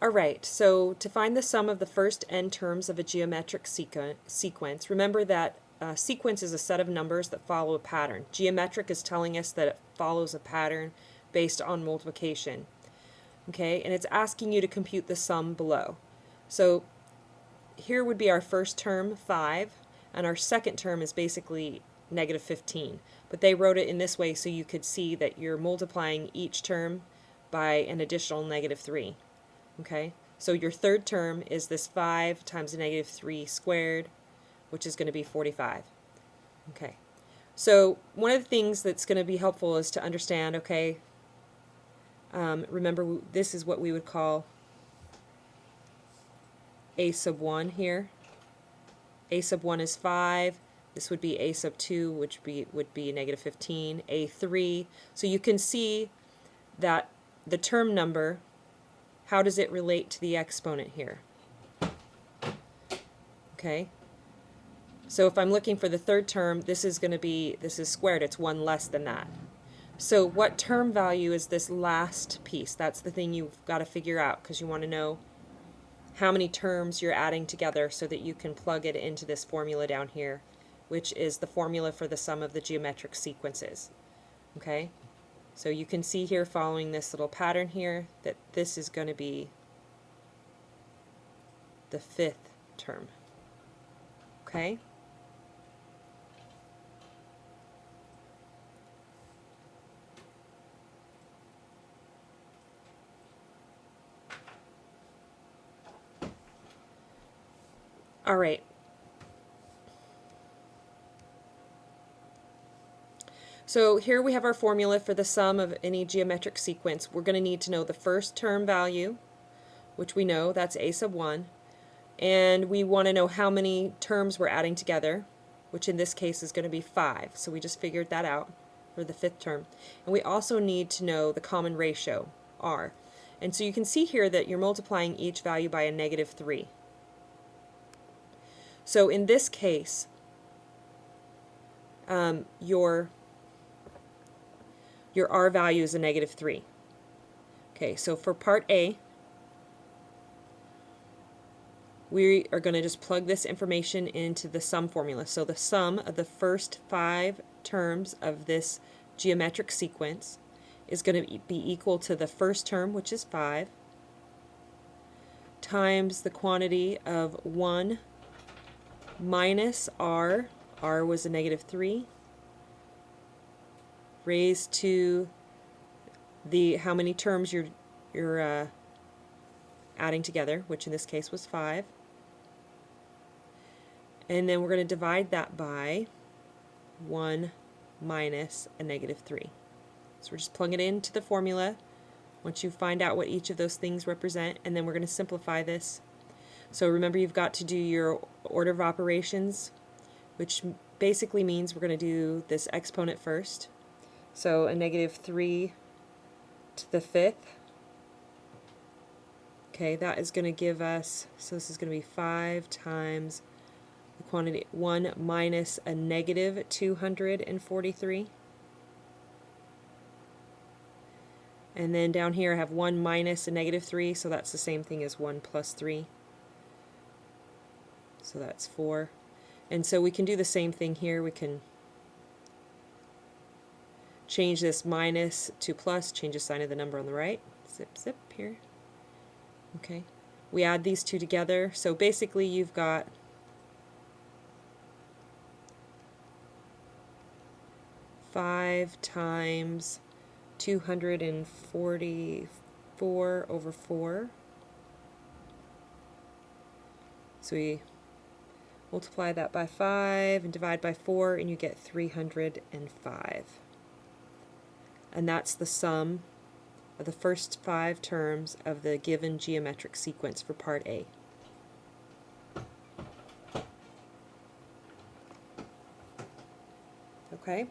Alright, so to find the sum of the first n terms of a geometric sequence, remember that sequence is a set of numbers that follow a pattern. Geometric is telling us that it follows a pattern based on multiplication. Okay, and it's asking you to compute the sum below. So here would be our first term, 5, and our second term is basically negative 15. But they wrote it in this way so you could see that you're multiplying each term by an additional negative 3. Okay, so your third term is this 5 times a negative 3 squared, which is going to be 45. Okay, so one of the things that's going to be helpful is to understand, okay, remember this is what we would call a sub 1 here. A sub 1 is 5. This would be a sub 2, which would be negative 15. A3. So you can see that the term number, how does it relate to the exponent here? Okay. So if I'm looking for the third term, this is squared. It's 1 less than that. So what term value is this last piece? That's the thing you've got to figure out, because you want to know how many terms you're adding together so that you can plug it into this formula down here, which is the formula for the sum of the geometric sequences. Okay? So you can see here, following this little pattern here, that this is going to be the fifth term. Okay? All right. So here we have our formula for the sum of any geometric sequence. We're going to need to know the first term value, which we know, that's a sub 1. And we want to know how many terms we're adding together, which in this case is going to be 5. So we just figured that out for the fifth term. And we also need to know the common ratio, r. And so you can see here that you're multiplying each value by a negative 3. So in this case, your r value is a negative 3. Okay, so for part A, we are going to just plug this information into the sum formula. So the sum of the first 5 terms of this geometric sequence is going to be equal to the first term, which is 5, times the quantity of 1 minus r was a negative 3, raised to the how many terms you're adding together, which in this case was 5. And then we're going to divide that by 1 minus a negative 3. So we're just plugging it into the formula once you find out what each of those things represent, and then we're going to simplify this. So remember, you've got to do your order of operations, which basically means we're going to do this exponent first. So a negative 3 to the fifth. Okay, that is going to give us, so this is going to be 5 times the quantity 1 minus a negative 243. And then down here I have 1 minus a negative 3, so that's the same thing as 1 plus 3. So that's 4. And so we can do the same thing here. We can change this minus to plus, change the sign of the number on the right. Zip, zip here. Okay. We add these two together. So basically you've got five times 244 over 4. So we multiply that by 5 and divide by 4, and you get 305. And that's the sum of the first 5 terms of the given geometric sequence for part A. Okay?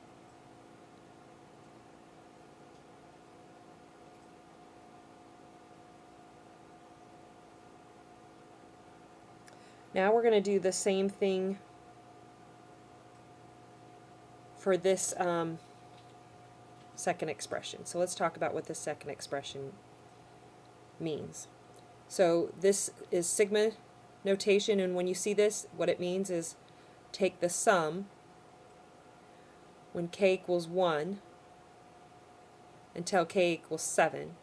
Now we're going to do the same thing for this second expression. So let's talk about what this second expression means. So this is sigma notation, and when you see this, what it means is take the sum when k equals 1 until k equals 7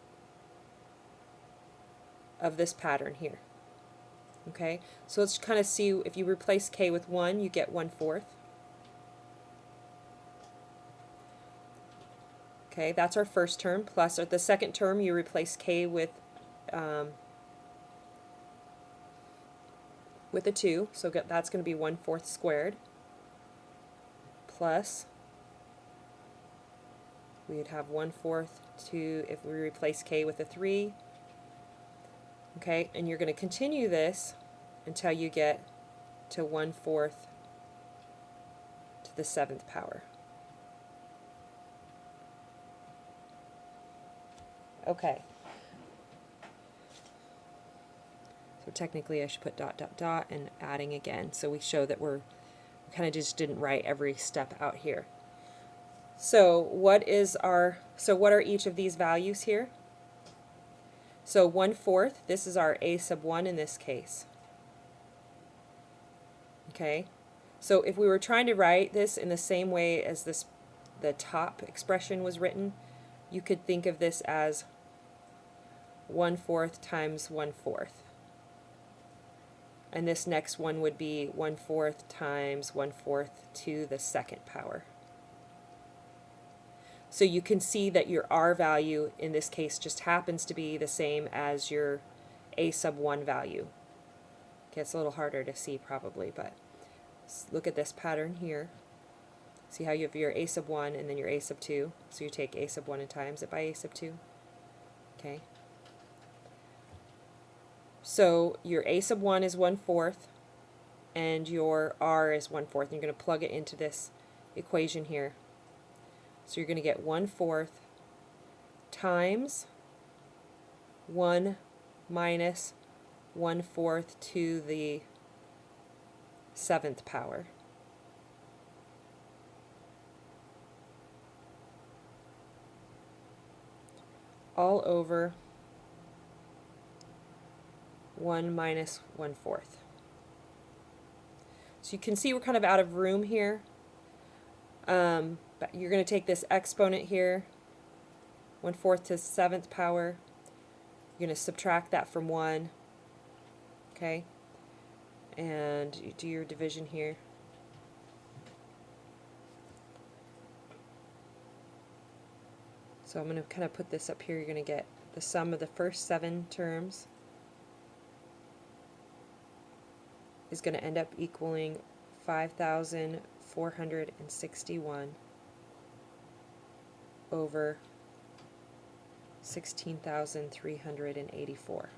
of this pattern here. Okay, so let's kind of see, if you replace k with 1, you get 1/4. Okay, that's our first term, plus the second term you replace k with a 2, so that's going to be 1/4 squared, plus we'd have 1/4 to, if we replace k with a 3. Okay, and you're going to continue this until you get to 1/4 to the 7th power. Okay. So technically I should put dot dot dot and adding again, so we show that we kind of just didn't write every step out here. So what are each of these values here? So 1/4, this is our a sub 1 in this case. Okay, so if we were trying to write this in the same way as the top expression was written, you could think of this as 1/4 times 1/4. And this next one would be 1/4 times 1/4 to the 2nd power. So you can see that your r value in this case just happens to be the same as your a sub 1 value. Okay, it's a little harder to see probably, but look at this pattern here. See how you have your a sub 1 and then your a sub 2. So you take a sub 1 and times it by a sub 2. Okay. So your a sub 1 is 1/4 and your r is 1/4. And you're going to plug it into this equation here. So you're going to get 1/4 times 1 minus 1/4 to the 7th power. All over 1 minus 1/4. So you can see we're kind of out of room here. But you're going to take this exponent here, 1/4 to the 7th power. You're going to subtract that from 1. Okay? And you do your division here. So I'm going to kind of put this up here. You're going to get the sum of the first 7 terms is going to end up equaling 5,461 over 16,384.